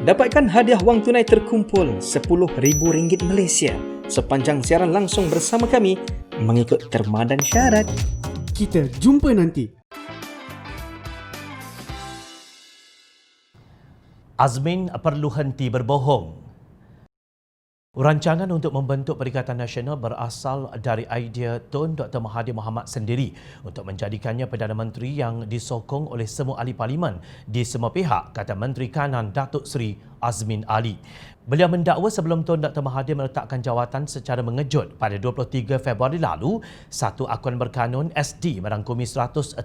Dapatkan hadiah wang tunai terkumpul RM10,000 Malaysia sepanjang siaran langsung bersama kami mengikut terma dan syarat. Kita jumpa nanti. Azmin perlu henti berbohong. Rancangan untuk membentuk Perikatan Nasional berasal dari idea Tun Dr. Mahathir Mohamad sendiri untuk menjadikannya Perdana Menteri yang disokong oleh semua ahli parlimen di semua pihak, kata Menteri Kanan Datuk Seri Azmin Ali. Beliau mendakwa sebelum Tun Dr. Mahathir meletakkan jawatan secara mengejut pada 23 Februari lalu, satu akun berkanun SD merangkumi 131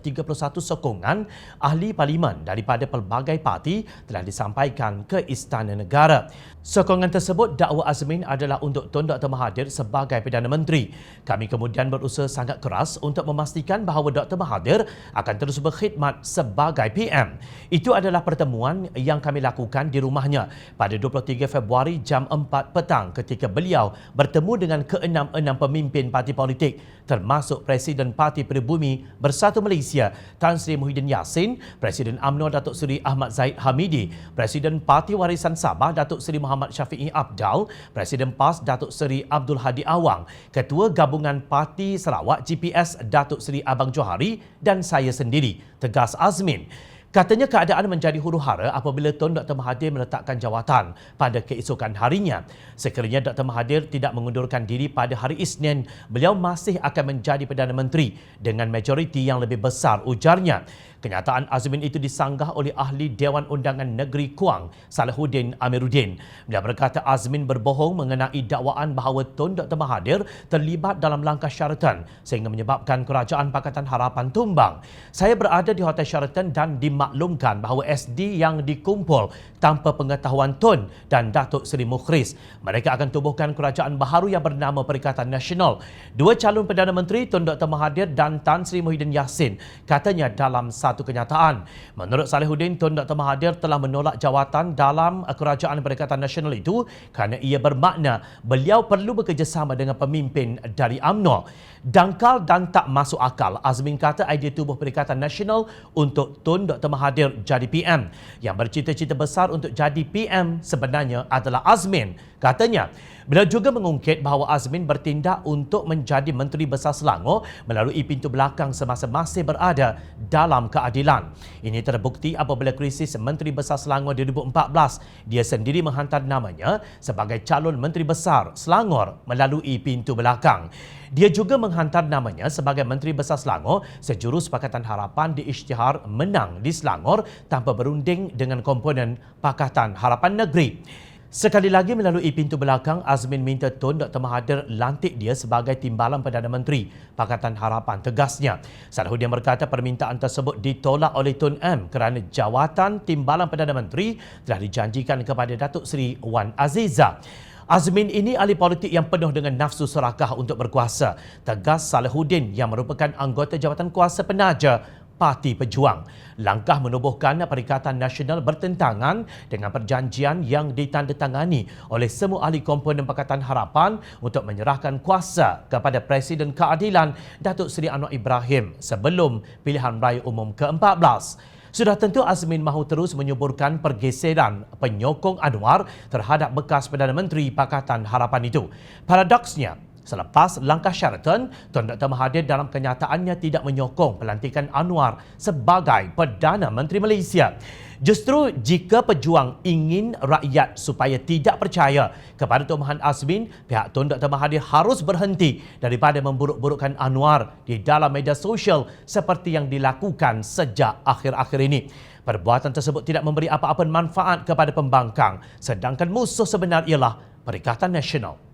sokongan ahli parlimen daripada pelbagai parti telah disampaikan ke Istana Negara. Sokongan tersebut dakwa Azmin adalah untuk Tun Dr. Mahathir sebagai Perdana Menteri. Kami kemudian berusaha sangat keras untuk memastikan bahawa Dr. Mahathir akan terus berkhidmat sebagai PM. Itu adalah pertemuan yang kami lakukan di rumahnya pada 23 Februari jam 4 petang ketika beliau bertemu dengan ke-6 pemimpin parti politik termasuk Presiden Parti Pribumi Bersatu Malaysia Tan Sri Muhyiddin Yassin, Presiden UMNO Datuk Seri Ahmad Zahid Hamidi, Presiden Parti Warisan Sabah Datuk Seri Muhammad Syafiee Apdal, Presiden PAS Datuk Seri Abdul Hadi Awang, Ketua Gabungan Parti Sarawak GPS Datuk Seri Abang Johari dan saya sendiri, tegas Azmin. Katanya keadaan menjadi huru-hara apabila Tun Dr. Mahathir meletakkan jawatan pada keesokan harinya. Sekiranya Dr. Mahathir tidak mengundurkan diri pada hari Isnin, beliau masih akan menjadi Perdana Menteri dengan majoriti yang lebih besar, ujarnya. Kenyataan Azmin itu disanggah oleh Ahli Dewan Undangan Negeri Kuang, Salahuddin Amiruddin. Beliau berkata Azmin berbohong mengenai dakwaan bahawa Tun Dr. Mahathir terlibat dalam langkah Sheraton sehingga menyebabkan Kerajaan Pakatan Harapan tumbang. Saya berada di Hotel Sheraton dan dimaklumkan bahawa SD yang dikumpul tanpa pengetahuan Tun dan Datuk Seri Mukhriz. Mereka akan tubuhkan kerajaan baharu yang bernama Perikatan Nasional. Dua calon Perdana Menteri, Tun Dr. Mahathir dan Tan Sri Muhyiddin Yassin, katanya dalam satu kenyataan. Menurut Salahuddin, Tun Dr. Mahathir telah menolak jawatan dalam Kerajaan Perikatan Nasional itu kerana ia bermakna beliau perlu bekerjasama dengan pemimpin dari UMNO. Dangkal dan tak masuk akal, Azmin kata idea tubuh Perikatan Nasional untuk Tun Dr. Mahathir jadi PM. Yang bercita-cita besar untuk jadi PM sebenarnya adalah Azmin. Katanya, beliau juga mengungkit bahawa Azmin bertindak untuk menjadi Menteri Besar Selangor melalui pintu belakang semasa masih berada dalam keadilan. Ini terbukti apabila krisis Menteri Besar Selangor 2014, dia sendiri menghantar namanya sebagai calon Menteri Besar Selangor melalui pintu belakang. Dia juga menghantar namanya sebagai Menteri Besar Selangor sejurus Pakatan Harapan di isytihar menang di Selangor tanpa berunding dengan komponen Pakatan Harapan Negeri. Sekali lagi melalui pintu belakang, Azmin minta Tun Dr. Mahathir lantik dia sebagai Timbalan Perdana Menteri Pakatan Harapan, tegasnya. Salahuddin berkata permintaan tersebut ditolak oleh Tun M kerana jawatan Timbalan Perdana Menteri telah dijanjikan kepada Datuk Seri Wan Azizah. Azmin ini ahli politik yang penuh dengan nafsu serakah untuk berkuasa, tegas Salahuddin yang merupakan anggota Jabatan Kuasa Penaja Parti Pejuang. Langkah menubuhkan Perikatan Nasional bertentangan dengan perjanjian yang ditandatangani oleh semua ahli komponen Pakatan Harapan untuk menyerahkan kuasa kepada Presiden Keadilan Datuk Seri Anwar Ibrahim sebelum pilihan raya umum ke-14. Sudah tentu Azmin mahu terus menyuburkan pergeseran penyokong Anwar terhadap bekas Perdana Menteri Pakatan Harapan itu. Paradoksnya, selepas langkah Sheraton, Tun Dr. Mahathir dalam kenyataannya tidak menyokong pelantikan Anwar sebagai Perdana Menteri Malaysia. Justru jika pejuang ingin rakyat supaya tidak percaya kepada Tuan Azmin, pihak Tun Dr. Mahathir harus berhenti daripada memburuk-burukkan Anwar di dalam media sosial seperti yang dilakukan sejak akhir-akhir ini. Perbuatan tersebut tidak memberi apa-apa manfaat kepada pembangkang, sedangkan musuh sebenar ialah Perikatan Nasional.